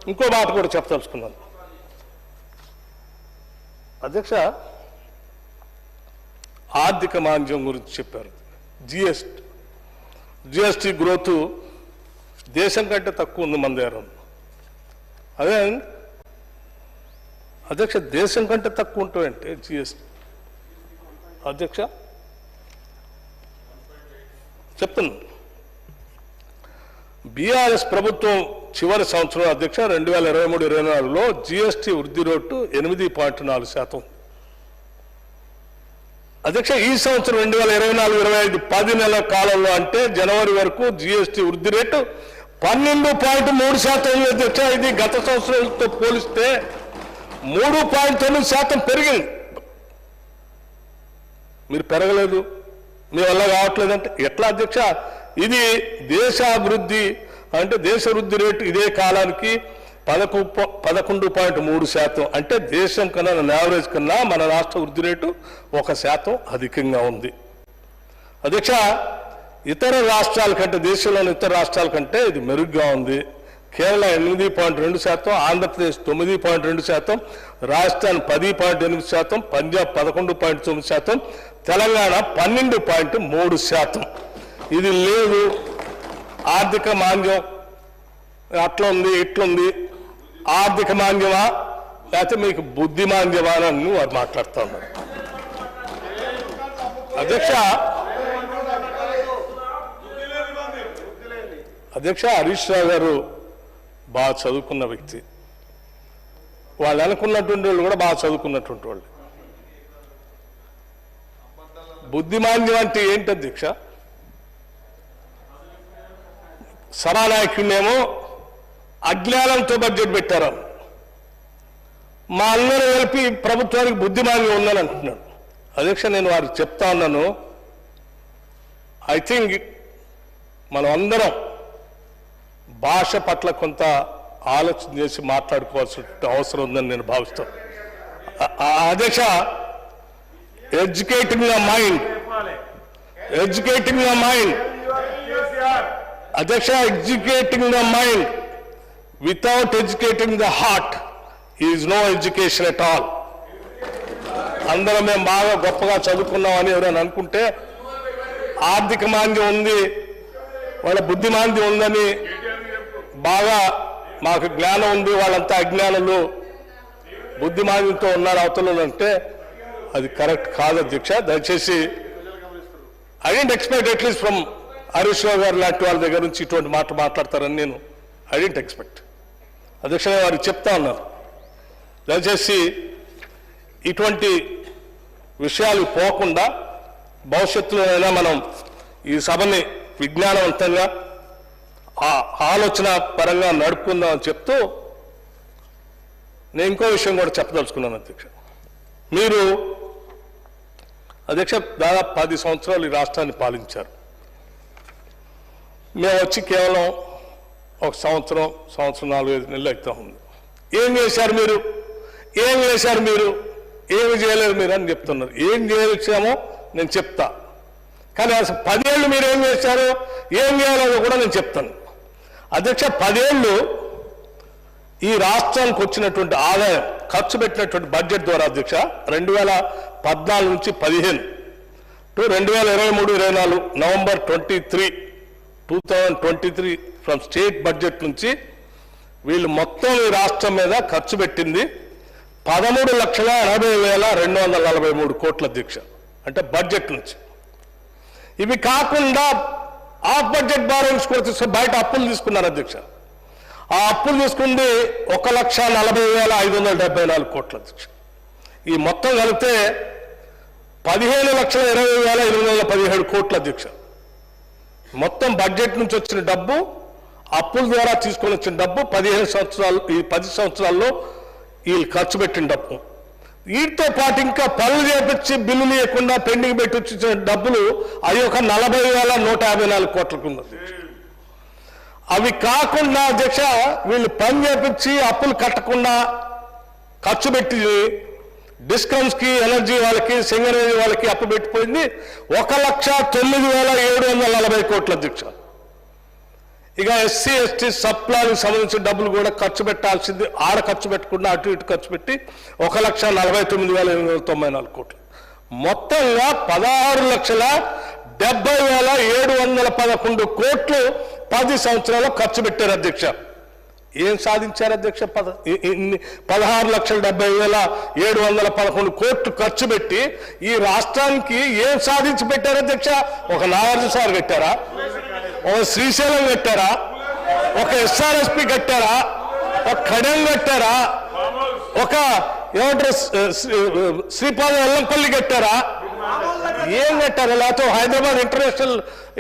ఇంకో మాట కూడా చెప్పదలుచుకున్నాను అధ్యక్ష. ఆర్థిక మాంద్యం గురించి చెప్పారు. జిఎస్టీ గ్రోత్ దేశం కంటే తక్కువ ఉంది మన దగ్గర. అదే అధ్యక్ష, దేశం కంటే తక్కువ ఉంటాయంటే జిఎస్టీ అధ్యక్ష చెప్తున్నాను. బీఆర్ఎస్ ప్రభుత్వం చివరి సంవత్సరం అధ్యక్ష 2023-24లో జిఎస్టీ వృద్ధి రేటు 8.4%. అధ్యక్ష ఈ సంవత్సరం 2024-25 10 నెలల కాలంలో అంటే జనవరి వరకు జిఎస్టీ వృద్ధి రేటు 12.3% అధ్యక్ష. ఇది గత సంవత్సరాలతో పోలిస్తే 3.9% పెరిగింది. మీరు పెరగలేదు, మీ వల్ల కావట్లేదంటే ఎట్లా అధ్యక్ష? ఇది దేశాభివృద్ధి అంటే దేశ వృద్ధి రేటు ఇదే కాలానికి 11.3%. అంటే దేశం కన్నా యావరేజ్ కన్నా మన రాష్ట్ర వృద్ధి రేటు 1% అధికంగా ఉంది అధ్యక్ష. ఇతర రాష్ట్రాల కంటే, దేశంలోని ఇతర రాష్ట్రాల కంటే ఇది మెరుగ్గా ఉంది. కేరళ 8.2%, ఆంధ్రప్రదేశ్ 9.2%, రాజస్థాన్ 10.8%, పంజాబ్ 11.9%, తెలంగాణ 12.3%. ఇది లేదు. ఆర్థిక మాంద్యం అట్లా ఉంది ఇట్లుంది. ఆర్థిక మాంద్యమా లేకపోతే మీకు బుద్ధి మాంద్యమా అని వారు మాట్లాడుతూ ఉన్నారు అధ్యక్ష. హరీష్ రావు గారు బాగా చదువుకున్న వ్యక్తి. వాళ్ళు అనుకున్నటువంటి వాళ్ళు కూడా బాగా చదువుకున్నటువంటి వాళ్ళు. బుద్ధిమాంద్యం అంటే ఏంటి అధ్యక్ష? సభానాయకుడినేమో అజ్ఞానంతో బడ్జెట్ పెట్టారు. మా అందరూ కలిపి ప్రభుత్వానికి బుద్ధిమాంద్యం ఉందని అంటున్నాడు అధ్యక్ష. నేను వారికి చెప్తా ఉన్నాను, ఐ థింక్ మనం అందరం భాష పట్ల కొంత ఆలోచన చేసి మాట్లాడుకోవాల్సిన అవసరం ఉందని నేను భావిస్తాను అధ్యక్ష. ఎడ్యుకేటింగ్ ద మైండ్ అధ్యక్ష, educating the mind without educating the heart is no education at all. అందరం మేము బాగా గొప్పగా చదువుకున్నామని ఎవరైనా అనుకుంటే ఆర్థిక మాంద్యం ఉంది, వాళ్ళ బుద్ధి మాంద్యం ఉందని, బాగా మాకు జ్ఞానం ఉంది, వాళ్ళంతా అజ్ఞానులు, బుద్ధిమాంద్యంతో ఉన్నారు అవతలు అంటే అది కరెక్ట్ కాదు అధ్యక్ష. దయచేసి I don't expect at least from Harish Rao గారు లాంటి వాళ్ళ దగ్గర నుంచి ఇటువంటి మాట మాట్లాడతారని నేను ఐ డెంట్ ఎక్స్పెక్ట్ అధ్యక్ష. వారికి చెప్తా ఉన్నారు, దయచేసి ఇటువంటి విషయాలు పోకుండా భవిష్యత్తులోనైనా మనం ఈ సభని విజ్ఞానవంతంగా ఆలోచన పరంగా నడుపుకుందామని చెప్తూ నేను ఇంకో విషయం కూడా చెప్పదలుచుకున్నాను అధ్యక్ష. మీరు అధ్యక్ష దాదాపు 10 సంవత్సరాలు ఈ రాష్ట్రాన్ని పాలించారు. మేము వచ్చి కేవలం ఒక సంవత్సరం 4-5 నెలలు అవుతా ఉంది. ఏం చేశారు మీరు, ఏమి చేయలేరు మీరు అని చెప్తున్నారు. ఏం చేసామో నేను చెప్తా, కానీ అసలు 10 ఏళ్ళు మీరు ఏం చేశారో ఏం చేయాలో కూడా నేను చెప్తాను అధ్యక్ష. 10 ఏళ్ళు ఈ రాష్ట్రానికి వచ్చినటువంటి ఆదాయం, ఖర్చు పెట్టినటువంటి బడ్జెట్ ద్వారా అధ్యక్ష 2014 నుంచి 15 to 2023-24 November 2023 from state budget నుంచి వీళ్ళు మొత్తం ఈ రాష్ట్రం మీద ఖర్చు పెట్టింది 13,80,243 కోట్ల అధ్యక్ష. అంటే బడ్జెట్ నుంచి. ఇవి కాకుండా ఆఫ్ బడ్జెట్ బారోయింగ్స్ కూడా బయట అప్పులు తీసుకున్నారు అధ్యక్ష. ఆ అప్పులు తీసుకుంది 1,40,574 కోట్ల అధ్యక్ష. ఈ మొత్తం కలిపితే 15,20,817 కోట్ల అధ్యక్ష. మొత్తం బడ్జెట్ నుంచి వచ్చిన డబ్బు, అప్పుల ద్వారా తీసుకొని వచ్చిన డబ్బు 15 సంవత్సరాలు, ఈ 10 సంవత్సరాల్లో వీళ్ళు ఖర్చు పెట్టిన డబ్బు. వీటితో పాటు ఇంకా పనులు చేపించి బిల్లులు ఇవ్వకుండా పెండింగ్ పెట్టి వచ్చిన డబ్బులు అవి ఒక 40,154 కోట్లకు ఉంది అధ్యక్ష. అవి కాకుండా అధ్యక్ష వీళ్ళు పని చేపించి అప్పులు కట్టకుండా ఖర్చు పెట్టి డిస్కమ్స్కి, ఎనర్జీ వాళ్ళకి, సింగరేణి వాళ్ళకి అప్పు పెట్టిపోయింది 1,09,740 కోట్ల అధ్యక్ష. ఇక ఎస్సీ ఎస్టీ సప్లానికి సంబంధించిన డబ్బులు కూడా ఖర్చు పెట్టాల్సింది, ఆడ ఖర్చు పెట్టకుండా అటు ఇటు ఖర్చు పెట్టి 1,49,894 కోట్లు, మొత్తంగా 16,70,711 కోట్లు 10 సంవత్సరాల్లో ఖర్చు పెట్టారు అధ్యక్ష. ఏం సాధించారు అధ్యక్ష? 16,70,711 కోట్లు ఖర్చు పెట్టి ఈ రాష్ట్రానికి ఏం సాధించి పెట్టారు అధ్యక్ష? ఒక నాగార్జున సాగర్ కట్టారా? ఒక శ్రీశైలం కట్టారా? ఒక ఎస్ఆర్ఎస్పి కట్టారా? ఒక కడెం కట్టారా? ఒక ఏమంటారు శ్రీపాద వెల్లంపల్లి కట్టారా? ఏం కట్టారా? లేకపోతే హైదరాబాద్ ఇంటర్నేషనల్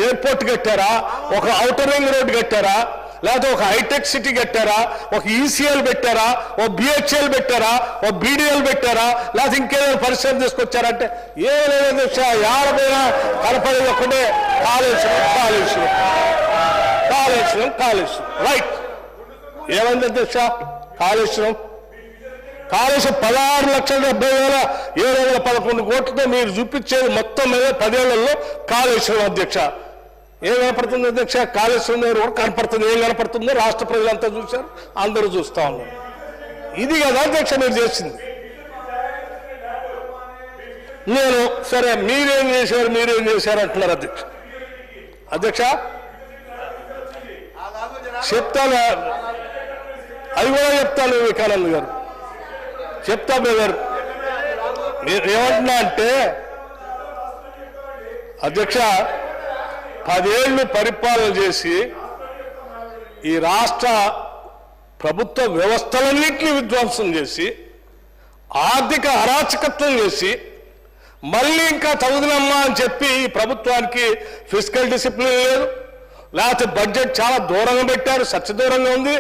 ఎయిర్పోర్ట్ కట్టారా? ఒక ఔటర్ రింగ్ రోడ్ కట్టారా? లేకపోతే ఒక హైటెక్ సిటీ కట్టారా? ఒక ఈసీఎల్ పెట్టారా? ఒక బిహెచ్ఎల్ పెట్టారా? ఒక బీడీఎల్ పెట్టారా? లేకపోతే ఇంకేదైనా పరిశ్రమ తీసుకొచ్చారంటే ఏం లేదు అధ్యక్ష. యాడపైనా కనపడేది ఒకటే కాళేశ్వరం కాళేశ్వరం కాళేశ్వరం కాళేశ్వరం. రైట్, ఏమైంది అధ్యక్ష? కాళేశ్వరం 16,70,711 కోట్లతో మీరు చూపించేది మొత్తం మీద 10 ఏళ్లలో కాళేశ్వరం అధ్యక్ష. ఏం కనపడుతుంది అధ్యక్ష? కాళేశ్వరం దగ్గర కూడా కనపడుతుంది. ఏం కనపడుతుందో రాష్ట్ర ప్రజలంతా చూశారు, అందరూ చూస్తా ఉన్నారు. ఇది కదా అధ్యక్ష మీరు చేసింది. నేను సరే మీరేం చేశారు అంటున్నారు అధ్యక్ష. అధ్యక్ష చెప్తాను, అది కూడా చెప్తాను వివేకానంద్ గారు, చెప్తా గారు. ఏమంటున్నా అంటే అధ్యక్ష 10 ఏళ్ళు పరిపాలన చేసి ఈ రాష్ట్ర ప్రభుత్వ వ్యవస్థలన్నింటినీ విధ్వంసం చేసి ఆర్థిక అరాచకత్వం చేసి మళ్ళీ ఇంకా చదువునమ్మా అని చెప్పి ఈ ప్రభుత్వానికి ఫిజికల్ డిసిప్లిన్ లేదు, లేకపోతే బడ్జెట్ చాలా దూరంగా పెట్టారు, సత్య దూరంగా ఉంది,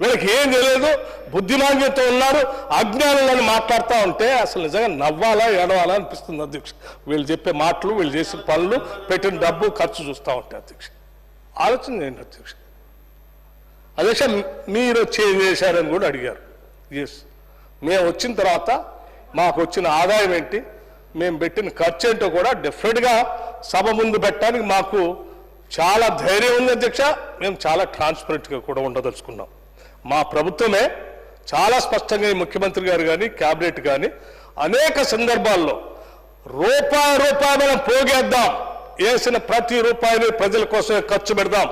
వీళ్ళకి ఏం తెలియదు, బుద్ధిమాంద్యంతో ఉన్నారు, అజ్ఞానులని మాట్లాడుతూ ఉంటే అసలు నిజంగా నవ్వాలా ఏడవాలా అనిపిస్తుంది అధ్యక్ష. వీళ్ళు చెప్పే మాటలు, వీళ్ళు చేసిన పనులు, పెట్టిన డబ్బు ఖర్చు చూస్తూ ఉంటాయి అధ్యక్ష. ఆలోచన చేయండి అధ్యక్ష. అధ్యక్ష మీరు చేంజ్ చేశారని కూడా అడిగారు. ఎస్, మేము వచ్చిన తర్వాత మాకు వచ్చిన ఆదాయం ఏంటి, మేము పెట్టిన ఖర్చు ఏంటో కూడా డెఫినెట్గా సభ ముందు పెట్టడానికి మాకు చాలా ధైర్యం ఉంది అధ్యక్ష. మేము చాలా ట్రాన్స్పరెంట్గా కూడా ఉండదలుచుకున్నాం. మా ప్రభుత్వమే చాలా స్పష్టంగా ఈ ముఖ్యమంత్రి గారు కానీ క్యాబినెట్ కానీ అనేక సందర్భాల్లో రూపాయి మనం పోగేద్దాం, వేసిన ప్రతి రూపాయిని ప్రజల కోసమే ఖర్చు పెడదాం,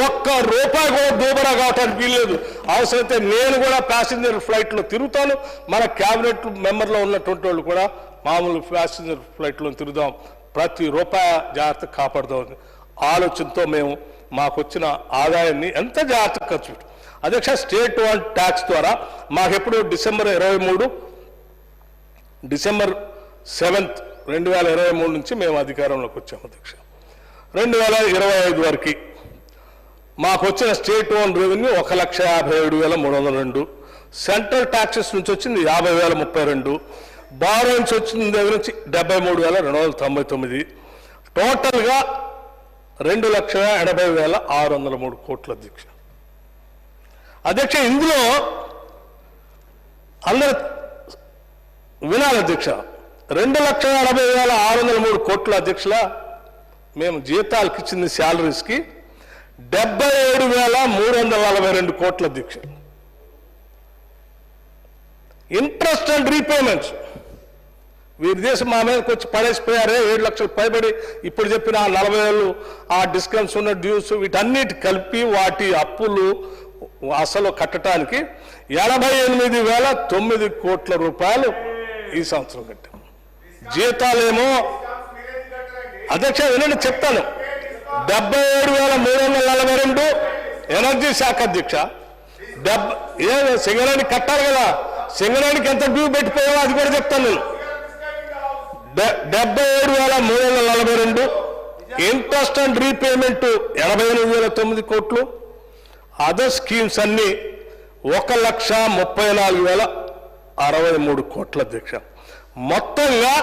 ఒక్క రూపాయి కూడా దూబరా కావటానికి వీల్లేదు. అవసరమైతే నేను కూడా ప్యాసింజర్ ఫ్లైట్లో తిరుగుతాను, మన క్యాబినెట్ మెంబర్లో ఉన్నటువంటి వాళ్ళు కూడా మామూలు ప్యాసింజర్ ఫ్లైట్లో తిరుగుదాం, ప్రతి రూపాయి జాగ్రత్త కాపాడుదాం ఆలోచనతో మేము మాకు వచ్చిన ఆదాయాన్ని ఎంత జాగ్రత్తగా ఖర్చు పెట్టాం అధ్యక్ష. స్టేట్ వన్ ట్యాక్స్ ద్వారా మాకెప్పుడు December 7th 2023 నుంచి మేము అధికారంలోకి వచ్చాము అధ్యక్ష. 2025 వరకు మాకు వచ్చిన state own revenue 1,57,302, central taxes నుంచి వచ్చింది 50,032, బారోన్స్ వచ్చిన దగ్గర నుంచి 73,299, టోటల్గా 2,80,603 కోట్ల అధ్యక్ష. అధ్యక్ష ఇందులో అందరూ వినాలి అధ్యక్ష, 2,80,603 కోట్ల అధ్యక్షుల మేము జీతాలకు ఇచ్చింది శాలరీస్కి 77,342 కోట్ల అధ్యక్ష. ఇంట్రెస్ట్ అండ్ రీపేమెంట్స్ వీరి దేశం మా మీదకి వచ్చి పడేసిపోయారే 7 లక్షలు పైబడి ఇప్పుడు చెప్పిన 40,000 ఆ డిస్కౌంట్స్ ఉన్న డ్యూస్ వీటన్నిటి కలిపి వాటి అప్పులు అసలు కట్టడానికి 88,009 కోట్ల రూపాయలు ఈ సంవత్సరం కట్టాం. జీతాలేమో అధ్యక్ష వినండి చెప్తాను, 77,342 ఎనర్జీ శాఖ అధ్యక్ష. సింగరేణి కట్టాలి కదా, సింగరేణికి ఎంత డ్యూ పెట్టిపోయావో అది కూడా చెప్తాను నేను. 77,342, ఇంట్రెస్ట్ అండ్ రీపేమెంట్ 88,009 కోట్లు, అదర్ స్కీమ్స్ అన్ని 1,34,063 కోట్ల అధ్యక్ష. మొత్తంగా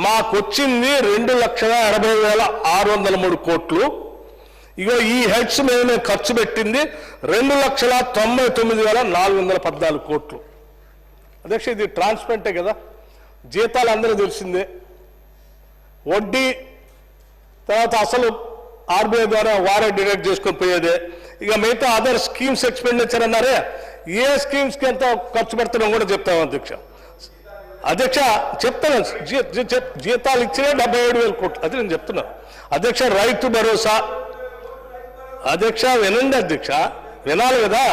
మాకొచ్చింది 2,80,603 కోట్లు. ఇగో ఈ హెడ్స్ మేము ఖర్చు పెట్టింది 2,99,414 కోట్లు అధ్యక్ష. ఇది ట్రాన్స్పరెంటే కదా, జీతాలు అందరూ తెలిసిందే, వడ్డీ తర్వాత అసలు ఆర్బీఐ ద్వారా వారే డిడక్ట్ చేసుకొని పోయేదే. ఇక మిగతా అదర్ స్కీమ్స్ ఎక్స్పెండిచర్ అన్నారే, ఏ స్కీమ్స్కి ఎంత ఖర్చు పెడుతున్నాం కూడా చెప్తాం అధ్యక్ష. అధ్యక్ష చెప్తాను, జీతాలు ఇచ్చినే 77,000 కోట్లు, అది నేను చెప్తున్నాను అధ్యక్ష. రైతు భరోసా అధ్యక్ష, వినండి అధ్యక్ష, వినాలి కదా.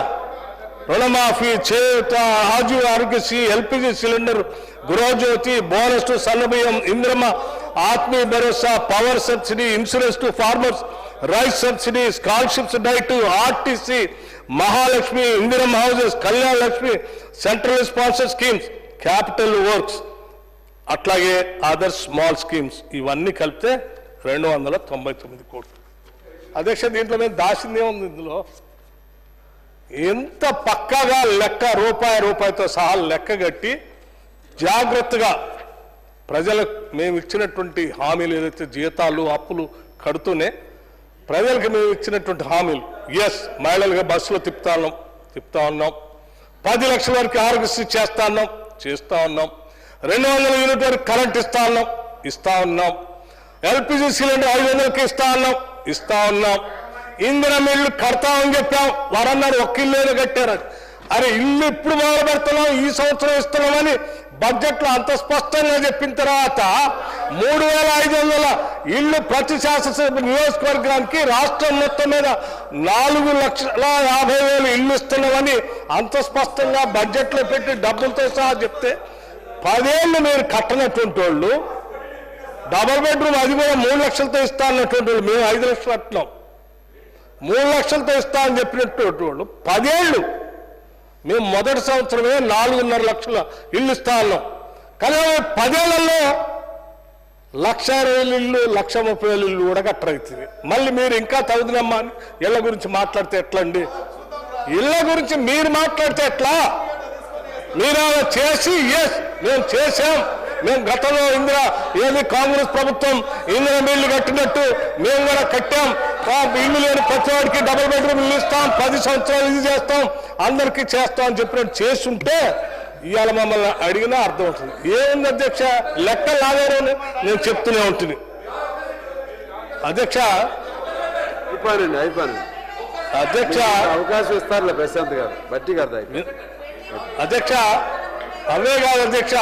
రుణమాఫీ, చేయూత, Rajiv Aarogyasri, LPG cylinder, Gruha Jyothi, bonus to సన్నబియ్యం, Indramma Atmiya Bharosa, power subsidy, insurance to farmers, rice subsidy, scholarships diet, RTC, Mahalakshmi, Indiramma houses, Kalyana Lakshmi, central sponsor schemes, capital works, అట్లాగే అదర్ స్మాల్ స్కీమ్స్, ఇవన్నీ కలిపితే 299 కోట్లు. అధ్యక్ష, దీంట్లో మేము దాచిందే ఉంది. ఇందులో ఎంత పక్కాగా లెక్క, రూపాయితో సహా లెక్క కట్టి జాగ్రత్తగా ప్రజలకు మేము ఇచ్చినటువంటి హామీలు ఏదైతే జీతాలు అప్పులు కడుతూనే ప్రజలకు మేము ఇచ్చినటువంటి హామీలు, ఎస్, మహిళలుగా బస్సులో తిప్పుతా ఉన్నాం, 10 లక్షల వరకు ఆరోగ్యశ్రీ చేస్తా ఉన్నాం, 200 యూనిట్ వరకు కరెంట్ ఇస్తా ఉన్నాం, ఎల్పిజి సిలిండర్ 500కి ఇస్తా ఉన్నాం, ఇందిరమ్మ ఇల్లు కడతామని చెప్పాం. వారన్నారు ఒక్క ఇల్లు కట్టారు. అరే ఇల్లు ఇప్పుడు మొదలు పెడుతున్నాం, ఈ సంవత్సరం ఇస్తున్నామని బడ్జెట్లో అంత స్పష్టంగా చెప్పిన తర్వాత 3,500 ఇళ్లు ప్రతి శాసనసభ నియోజకవర్గానికి రాష్ట్రం మొత్తం మీద 4,50,000 ఇళ్లు ఇస్తున్నామని అంత స్పష్టంగా బడ్జెట్లో పెట్టి డబ్బులతో సహా చెప్తే 10 ఏళ్ళు మీరు కట్టనటువంటి వాళ్ళు, డబల్ బెడ్రూమ్ అది కూడా 3 లక్షలతో ఇస్తా అన్నటువంటి వాళ్ళు, మేము 5 లక్షలు కట్టినాం, 3 లక్షలతో ఇస్తా అని చెప్పినటువంటి వాళ్ళు 10 ఏళ్ళు, మేము మొదటి సంవత్సరమే 4.5 లక్షల ఇల్లు ఇస్తా అన్నాం. కానీ 10 ఏళ్లలో 1,20,000 ఇల్లు, 1,30,000 ఇల్లు కూడా కట్టరైతుంది. మళ్ళీ మీరు ఇంకా చదువునమ్మా అని ఇళ్ల గురించి మాట్లాడితే ఎట్లా అండి? ఇళ్ల గురించి మీరు మాట్లాడితే ఎట్లా? మీరు చేసి ఎస్ మేము చేశాం, మేము గతంలో కాంగ్రెస్ ప్రభుత్వం ఇందిరా ఇల్లు కట్టినట్టు మేము కూడా కట్టాం, ఇల్లు లేని ప్రతి వాడికి డబుల్ బెడ్రూమ్ ఇల్లు ఇస్తాం, 10 సంవత్సరాలు ఇది చేస్తాం, అందరికీ చేస్తాం అని చెప్పినట్టు చేస్తుంటే ఇవాళ మమ్మల్ని అడిగినా అర్థం అవుతుంది. ఏముంది అధ్యక్ష, లెక్క లాగారు నేను చెప్తూనే ఉంటుంది అధ్యక్ష. అధ్యక్ష అవకాశం ఇస్తారులే ప్రశాంత్ గారు, బట్టి గారు అధ్యక్ష, అవే కాదు అధ్యక్ష.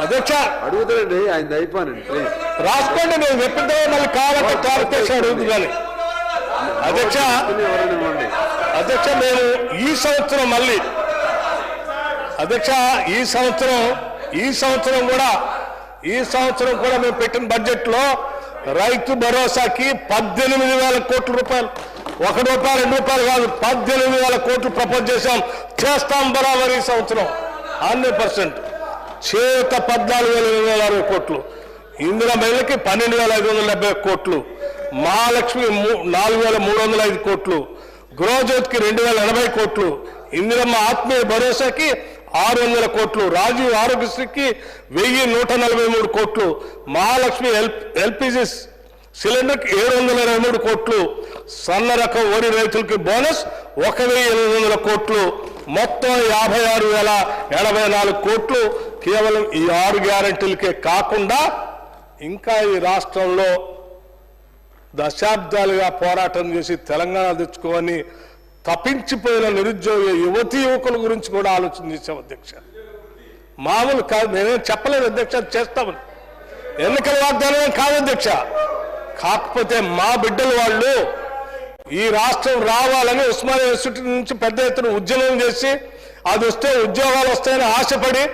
అధ్యక్ష అడుగుతారండి, ఆయన అయిపోయానండి, ప్లీజ్ రాసుకోండి, నేను చెప్పిందే మళ్ళీ కావాలంటే క్లారిఫికేషన్ అడుగుతున్నాను అధ్యక్ష. అధ్యక్ష మేము ఈ సంవత్సరం మళ్ళీ అధ్యక్ష ఈ సంవత్సరం కూడా మేము పెట్టిన బడ్జెట్లో రైతు భరోసాకి 18,000 కోట్ల రూపాయలు, ₹1, ₹2 కాదు, 18,000 కోట్లు ప్రపోజ్ చేస్తాం బరాబర్. ఈ సంవత్సరం 100% చేత 14,260 కోట్లు, ఇందిరా మహిళకి 12,570 కోట్లు, మహాలక్ష్మి 4,305 కోట్లు, గృహజ్యోతికి 2,080 కోట్లు, ఇందిరమ్మ ఆత్మీయ భరోసాకి 600 కోట్లు, రాజీవ్ ఆరోగ్యశ్రీకి 1,143 కోట్లు, మహాలక్ష్మి ఎల్పిజి సిలిండర్కి 723 కోట్లు, సన్న రకం వరి రైతులకి బోనస్ 1,800 కోట్లు, మొత్తం 56,084 కోట్లు కేవలం ఈ 6 గ్యారెంటీలకే కాకుండా ఇంకా ఈ రాష్ట్రంలో దశాబ్దాలుగా పోరాటం చేసి తెలంగాణ తెచ్చుకోని తప్పించిపోయిన నిరుద్యోగ యువకుల గురించి కూడా ఆలోచన చేశాం అధ్యక్ష. మామూలు కాదు, నేనేం చెప్పలేదు అధ్యక్ష, చేస్తామని ఎన్నికల వాగ్దానం కాదు అధ్యక్ష. కాకపోతే మా బిడ్డలు వాళ్ళు ఈ రాష్ట్రం రావాలని ఉస్మానియా యూనివర్సిటీ నుంచి పెద్ద ఎత్తున ఉద్యమం చేసి అది వస్తే ఉద్యోగాలు వస్తాయని ఆశపడి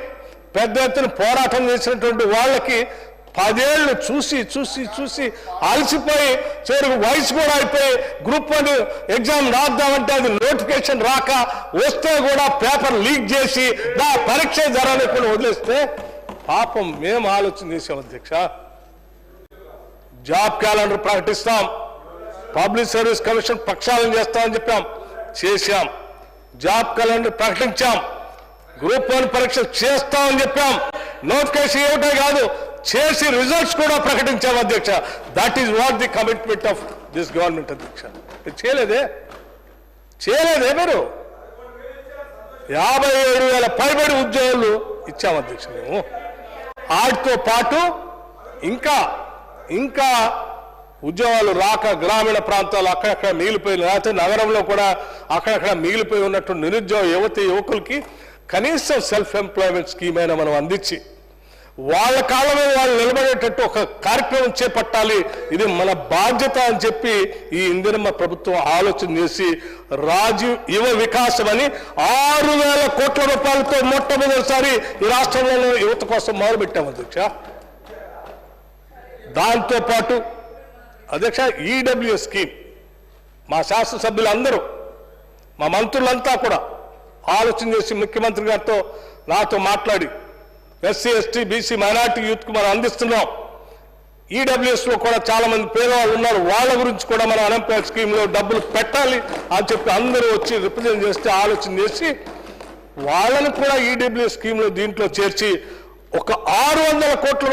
పెద్ద ఎత్తున పోరాటం చేసినటువంటి వాళ్ళకి 10 ఏళ్ళు చూసి అలసిపోయి చివరికి వయసు కూడా అయిపోయి గ్రూప్ 1 ఎగ్జామ్ రాద్దామంటే అది నోటిఫికేషన్ రాక వస్తే కూడా పేపర్ లీక్ చేసి పరీక్ష జరగకుండా వదిలేస్తే పాపం మేము ఆలోచన చేసాం అధ్యక్ష. జాబ్ క్యాలెండర్ ప్రకటిస్తాం, పబ్లిక్ సర్వీస్ కమిషన్ ప్రక్షాళన చేస్తామని చెప్పాం, చేశాం. జాబ్ క్యాలెండర్ ప్రకటించాం, గ్రూప్ 1 పరీక్ష చేస్తామని చెప్పాం, నోటిఫికేషన్ ఇవ్వటం కాదు చేసి రిజల్ట్స్ కూడా ప్రకటించాం అధ్యక్ష. That is what the commitment of this government అధ్యక్ష. చేయలేదే మీరు 57,000 పైబడి ఉద్యోగులు ఇచ్చాం అధ్యక్ష. మేము వాటితో పాటు ఇంకా ఉద్యోగాలు రాక గ్రామీణ ప్రాంతాలు అక్కడక్కడ మిగిలిపోయి లేకపోతే నగరంలో కూడా అక్కడక్కడ మిగిలిపోయి ఉన్నట్టు నిరుద్యోగ యువకులకి కనీసం సెల్ఫ్ ఎంప్లాయ్మెంట్ స్కీమ్ అయినా మనం అందించి వాళ్ళ కాళ్ళ మీద వాళ్ళు నిలబడేటట్టు ఒక కార్యక్రమం చేపట్టాలి, ఇది మన బాధ్యత అని చెప్పి ఈ ఇందిరమ్మ ప్రభుత్వం ఆలోచన చేసి రాజీవ్ యువ వికాసం అని 6,000 కోట్ల రూపాయలతో మొట్టమొదటిసారి ఈ రాష్ట్రంలో యువత కోసం మొదలుపెట్టాము అధ్యక్ష. దాంతోపాటు అధ్యక్ష ఈడబ్ల్యూఎస్ స్కీమ్ మా శాసనసభ్యులందరూ మా మంత్రులంతా కూడా ఆలోచన చేసి ముఖ్యమంత్రి గారితో నాతో మాట్లాడి ఎస్సీ ఎస్టీ బీసీ మైనార్టీ యూత్కు మనం అందిస్తున్నాం. ఈడబ్ల్యూఎస్లో కూడా చాలా మంది పేదవాళ్ళు ఉన్నారు, వాళ్ళ గురించి కూడా మనం అన్ఎంప్లాయ్మెంట్ స్కీమ్లో డబ్బులు పెట్టాలి అని చెప్పి అందరూ వచ్చి రిప్రజెంట్ చేస్తే ఆలోచన చేసి వాళ్ళని కూడా ఈడబ్ల్యూఎస్ స్కీమ్లో దీంట్లో చేర్చి ఒక 600 కోట్ల